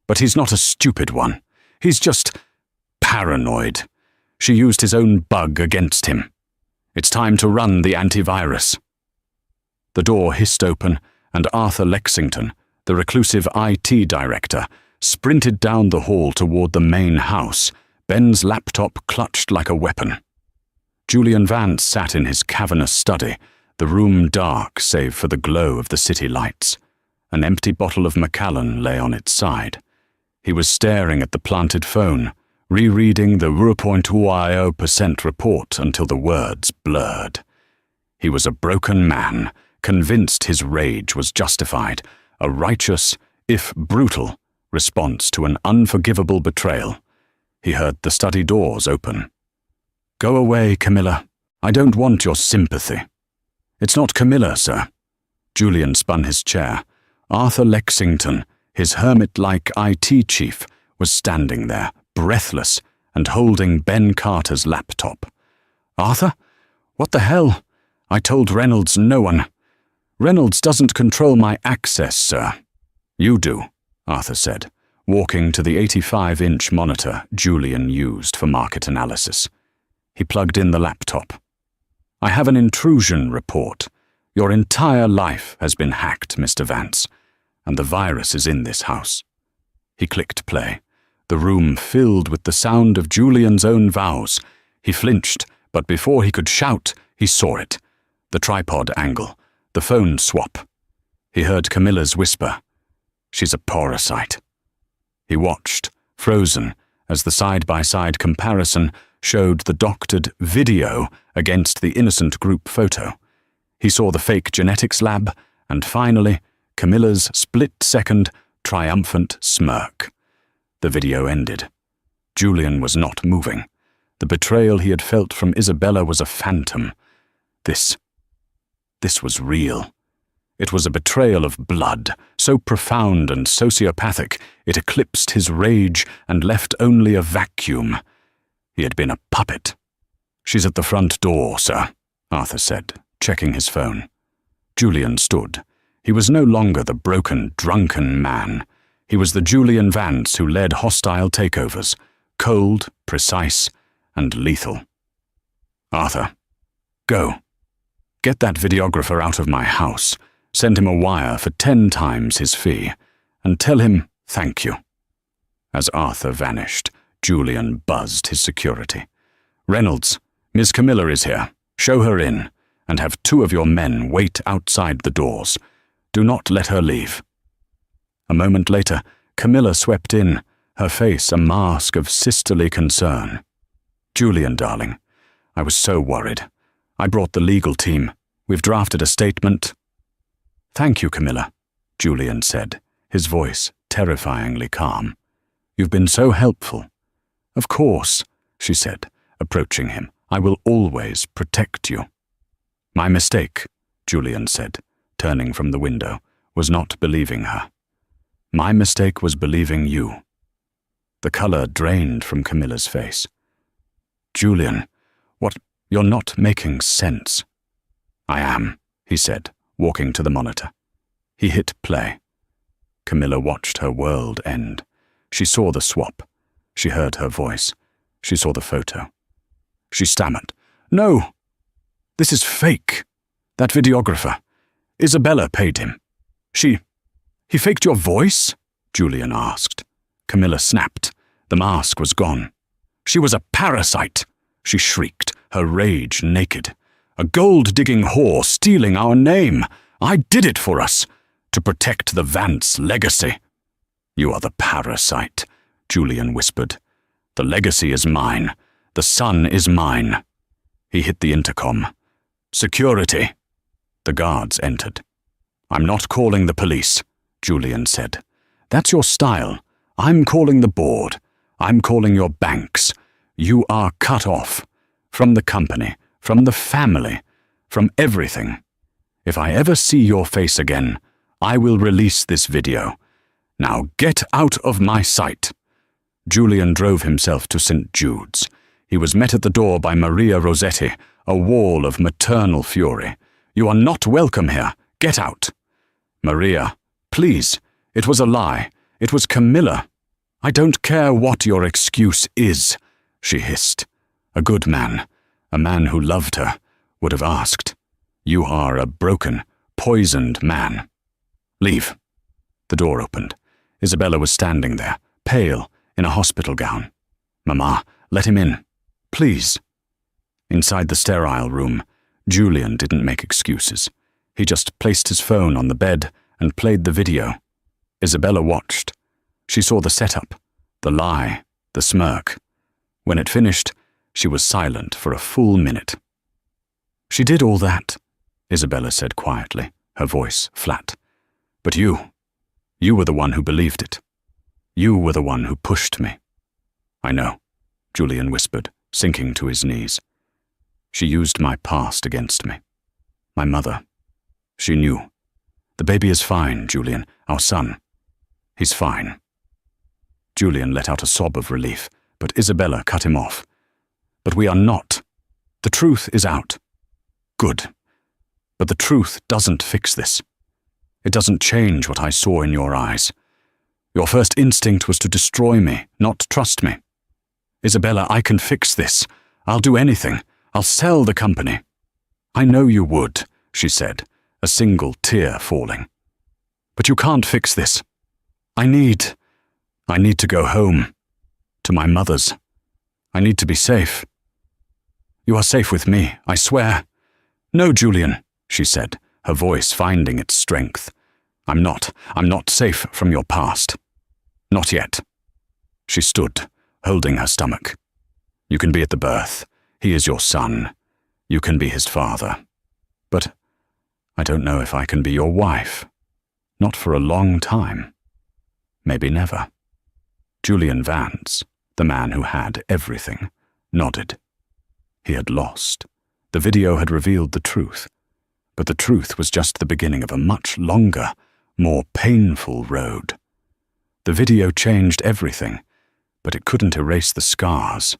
But he's not a stupid one. He's just paranoid. She used his own bug against him. It's time to run the antivirus. The door hissed open, and Arthur Lexington, the reclusive IT director, sprinted down the hall toward the main house, Ben's laptop clutched like a weapon. Julian Vance sat in his cavernous study, the room dark save for the glow of the city lights. An empty bottle of Macallan lay on its side. He was staring at the planted phone, rereading the 0.20% report until the words blurred. He was a broken man, convinced his rage was justified, a righteous, if brutal, response to an unforgivable betrayal. He heard the study doors open. "Go away, Camilla. I don't want your sympathy." "It's not Camilla, sir." Julian spun his chair. Arthur Lexington, his hermit-like IT chief, was standing there, breathless, and holding Ben Carter's laptop. "Arthur? What the hell? I told Reynolds no one." "Reynolds doesn't control my access, sir." "You do," Arthur said, walking to the 85-inch monitor Julian used for market analysis. He plugged in the laptop. "I have an intrusion report. Your entire life has been hacked, Mr. Vance, and the virus is in this house." He clicked play. The room filled with the sound of Julian's own vows. He flinched, but before he could shout, he saw it. The tripod angle, the phone swap. He heard Camilla's whisper, "She's a parasite." He watched, frozen, as the side-by-side comparison showed the doctored video against the innocent group photo. He saw the fake genetics lab, and finally, Camilla's split-second, triumphant smirk. The video ended. Julian was not moving. The betrayal he had felt from Isabella was a phantom. This was real. It was a betrayal of blood, so profound and sociopathic it eclipsed his rage and left only a vacuum. He had been a puppet. "She's at the front door, sir," Arthur said, checking his phone. Julian stood. He was no longer the broken, drunken man. He was the Julian Vance who led hostile takeovers, cold, precise, and lethal. "Arthur, go. Get that videographer out of my house. Send him a wire for 10 times his fee, and tell him thank you." As Arthur vanished, Julian buzzed his security. "Reynolds, Miss Camilla is here. Show her in, and have 2 of your men wait outside the doors. Do not let her leave." A moment later, Camilla swept in, her face a mask of sisterly concern. "Julian, darling, I was so worried. I brought the legal team. We've drafted a statement." "Thank you, Camilla," Julian said, his voice terrifyingly calm. "You've been so helpful." "Of course," she said, approaching him. "I will always protect you." "My mistake," Julian said, turning from the window, was not believing her. "My mistake was believing you." The color drained from Camilla's face. "Julian, what? You're not making sense." "I am," he said, walking to the monitor. He hit play. Camilla watched her world end. She saw the swap. She heard her voice. She saw the photo. She stammered, "No! This is fake. That videographer. Isabella paid him. He faked your voice?" Julian asked. Camilla snapped. The mask was gone. "She was a parasite," she shrieked, her rage naked. "A gold-digging whore stealing our name. I did it for us, to protect the Vance legacy." "You are the parasite," Julian whispered. "The legacy is mine. The son is mine." He hit the intercom. "Security." The guards entered. "I'm not calling the police," Julian said. "That's your style. I'm calling the board. I'm calling your banks. You are cut off. From the company, from the family, from everything. If I ever see your face again, I will release this video. Now get out of my sight." Julian drove himself to St. Jude's. He was met at the door by Maria Rossetti, a wall of maternal fury. "You are not welcome here. Get out." "Maria, please. It was a lie. It was Camilla." "I don't care what your excuse is," she hissed. A good man, a man who loved her, would have asked. "You are a broken, poisoned man. Leave." The door opened. Isabella was standing there, pale, in a hospital gown. "Mama, let him in. Please." Inside the sterile room, Julian didn't make excuses. He just placed his phone on the bed and played the video. Isabella watched. She saw the setup, the lie, the smirk. When it finished, she was silent for a full minute. "She did all that," Isabella said quietly, her voice flat. "But you were the one who believed it. You were the one who pushed me." "I know," Julian whispered, sinking to his knees. "She used my past against me. My mother. She knew. The baby is fine, Julian, our son. He's fine." Julian let out a sob of relief, but Isabella cut him off. "But we are not. The truth is out." "Good. But the truth doesn't fix this. It doesn't change what I saw in your eyes. Your first instinct was to destroy me, not trust me. Isabella, I can fix this. I'll do anything. I'll sell the company." "I know you would," she said, a single tear falling. "But you can't fix this. I need to go home. To my mother's. I need to be safe." "You are safe with me, I swear." "No, Julian," she said, her voice finding its strength. I'm not safe from your past. Not yet." She stood, holding her stomach. "You can be at the birth. He is your son. You can be his father. But I don't know if I can be your wife. Not for a long time. Maybe never." Julian Vance, the man who had everything, nodded. He had lost. The video had revealed the truth. But the truth was just the beginning of a much longer, more painful road. The video changed everything, but it couldn't erase the scars.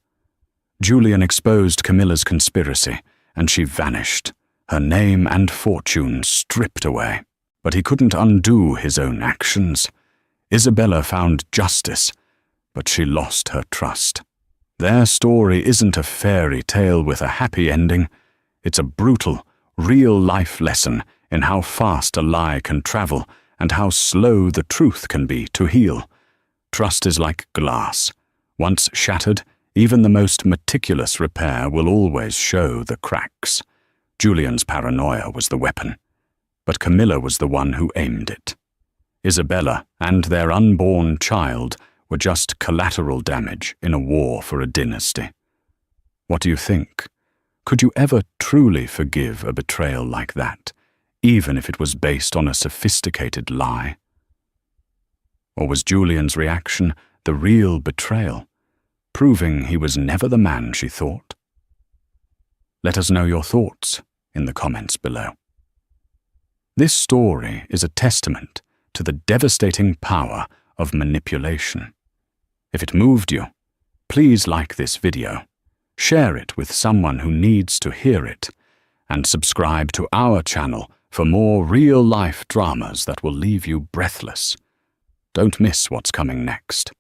Julian exposed Camilla's conspiracy, and she vanished, her name and fortune stripped away. But he couldn't undo his own actions. Isabella found justice, but she lost her trust. Their story isn't a fairy tale with a happy ending. It's a brutal, real-life lesson in how fast a lie can travel and how slow the truth can be to heal. Trust is like glass. Once shattered, even the most meticulous repair will always show the cracks. Julian's paranoia was the weapon, but Camilla was the one who aimed it. Isabella and their unborn child were just collateral damage in a war for a dynasty. What do you think? Could you ever truly forgive a betrayal like that, even if it was based on a sophisticated lie? Or was Julian's reaction the real betrayal, proving he was never the man she thought? Let us know your thoughts in the comments below. This story is a testament to the devastating power of manipulation. If it moved you, please like this video, share it with someone who needs to hear it, and subscribe to our channel for more real-life dramas that will leave you breathless. Don't miss what's coming next.